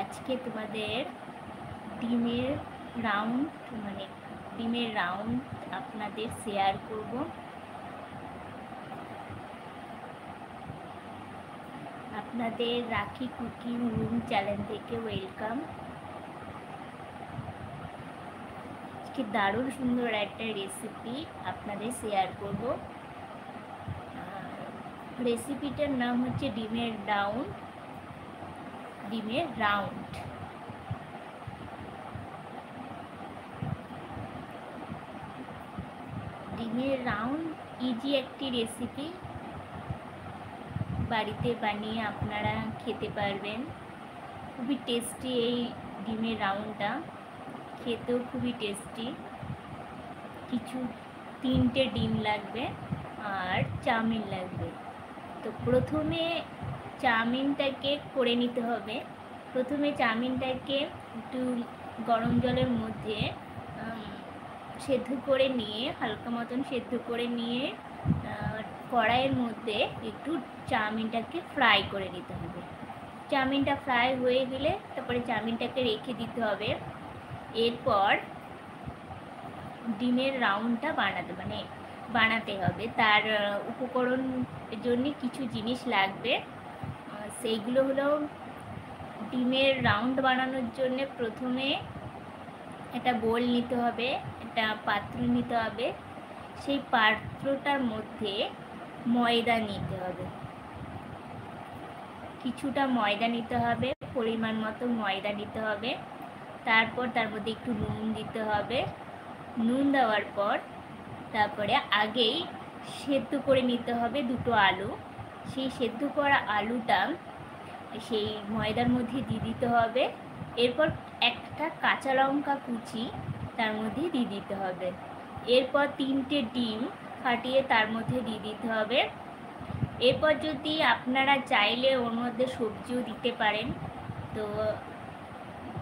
আজকে তোমাদের ডিমের রাউন্ড মানে ডিমের রাউন্ড আপনাদের শেয়ার করব। আপনাদের রাখি কুকিং রুম চ্যানেল থেকে ওয়েলকাম। আজকে দারুণ সুন্দর একটা রেসিপি আপনাদের শেয়ার করব। রেসিপিটার নাম হচ্ছে ডিমের রাউন্ড। ডিমের রাউন্ড ইজি একটি রেসিপি, বাড়িতে বানিয়ে আপনারা খেতে পারবেন। খুবই টেস্টি এই ডিমের রাউন্ডটা, খেতেও খুবই টেস্টি। কিছু 3টে ডিম লাগবে আর চাউমিন লাগবে। তো প্রথমে চাউমিনটাকে করে নিতে হবে। প্রথমে চাউমিনটাকে একটু গরম জলের মধ্যে সেদ্ধ করে নিয়ে, হালকা মতন সেদ্ধ করে নিয়ে কড়াইয়ের মধ্যে একটু চাউমিনটাকে ফ্রাই করে নিতে হবে। চাউমিনটা ফ্রাই হয়ে গেলে তারপরে চাউমিনটাকে রেখে দিতে হবে। এরপর ডিমের রাউন্ডটা বানাতে হবে। তার উপকরণের জন্য কিছু জিনিস লাগবে। সেইগুলো হলো, ডিমের রাউন্ড বানানোর জন্য প্রথমে একটা বোল নিতে হবে, একটা পাত্র নিতে হবে। সেই পাত্রটার মধ্যে ময়দা নিতে হবে, কিছুটা ময়দা নিতে হবে, পরিমাণ মতো ময়দা নিতে হবে। তারপর তার মধ্যে একটু নুন দিতে হবে। নুন দেওয়ার পর তারপরে আগেই সেদ্ধ করে নিতে হবে 2টো আলু। সেই সেদ্ধ করা আলুটা সেই ময়দার মধ্যে দিয়ে দিতে হবে। এরপর একটা কাঁচা লঙ্কা কুচি তার মধ্যে দিয়ে দিতে হবে। এরপর 3টে ডিম ফাটিয়ে তার মধ্যে দিয়ে দিতে হবে। এরপর যদি আপনারা চাইলে ওর মধ্যে সবজিও দিতে পারেন, তো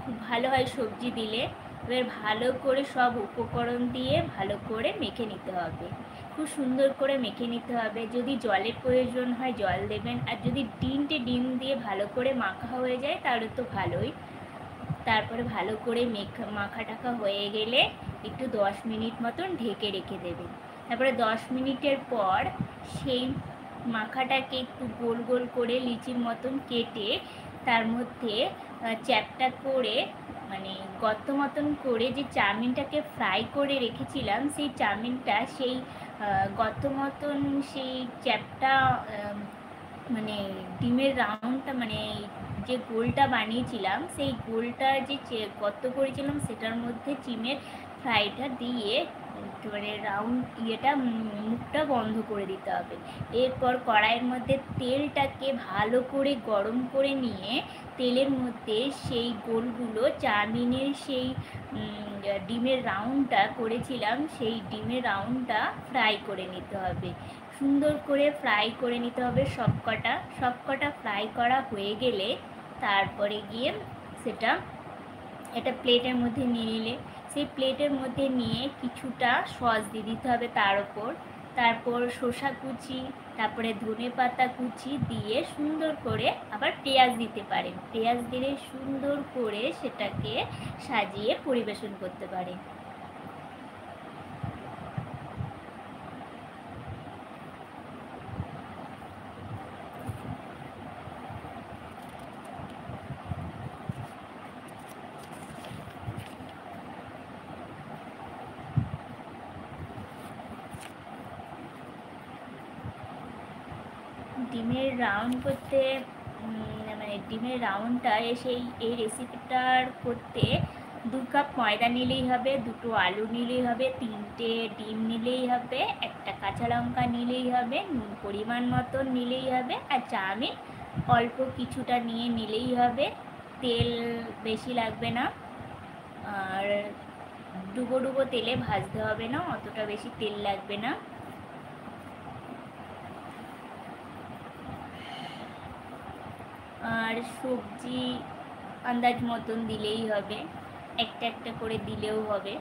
খুব ভালো হয় সবজি দিলে। এবার ভালো করে সব উপকরণ দিয়ে ভালো করে মেখে নিতে হবে, খুব সুন্দর করে মেখে নিতে হবে। যদি জলের প্রয়োজন হয় জল দেবেন, আর যদি 3টে ডিম দিয়ে ভালো করে মাখা হয়ে যায় তাহলে তো ভালোই। তারপরে ভালো করে মাখা টাখা হয়ে গেলে একটু 10 মিনিট মতন ঢেকে রেখে দেবেন। তারপরে 10 মিনিটের পর সেই মাখাটাকে একটু গোল গোল করে লিচির মতন কেটে তার মধ্যে চ্যাপটা করে, মানে গর্ত মতন করে যে চাউমিনটাকে ফ্রাই করে রেখেছিলাম, সেই চাউমিনটা সেই গর্ত মতন সেই চ্যাপটা মানে ডিমের রাউন্ডটা, মানে যে গোলটা বানিয়েছিলাম সেই গোলটা যে গর্ত করেছিলাম সেটার মধ্যে চিমের ফ্রাইটা দিয়ে একেবারে রাউন্ড মুখটা বন্ধ করে দিতে হবে। এরপর কড়াইয়ের মধ্যে তেলটাকে ভালো করে গরম করে নিয়ে তেলের মধ্যে সেই গোলগুলো চাউমিনের সেই ডিমের রাউন্ডটা করেছিলাম সেই ডিমের রাউন্ডটা ফ্রাই করে নিতে হবে। সুন্দর করে ফ্রাই করে নিতে হবে সবকটা ফ্রাই করা হয়ে গেলে তারপরে গিয়ে সেটা একটা প্লেটের মধ্যে নিয়ে নিলে, সেই প্লেটের মধ্যে নিয়ে কিছুটা সস দিয়ে দিতে হবে তার ওপর। তারপর শসা কুচি, তারপরে ধনেপাতা কুচি দিয়ে সুন্দর করে আবার পেঁয়াজ দিতে পারেন। পেঁয়াজ দিলে সুন্দর করে সেটাকে সাজিয়ে পরিবেশন করতে পারেন। ডিমের রাউন্ড করতে মানে ডিমের রাউন্ডটা এই রেসিপিটার করতে 2 কাপ ময়দা নিলেই হবে, 2টো আলু নিলেই হবে, 3টে ডিম নিলেই হবে, একটা কাঁচা লঙ্কা নিলেই হবে, নুন পরিমাণ মতন নিলেই হবে, আর চাউমিন অল্প কিছুটা নিলেই হবে। তেল বেশি লাগবে না, আর ডুবো ডুবো তেলে ভাজতে হবে না, অতটা বেশি তেল লাগবে না। আর সবজি আন্দাজ মতন দিলেই হবে, একটা একটা করে দিলেও হবে।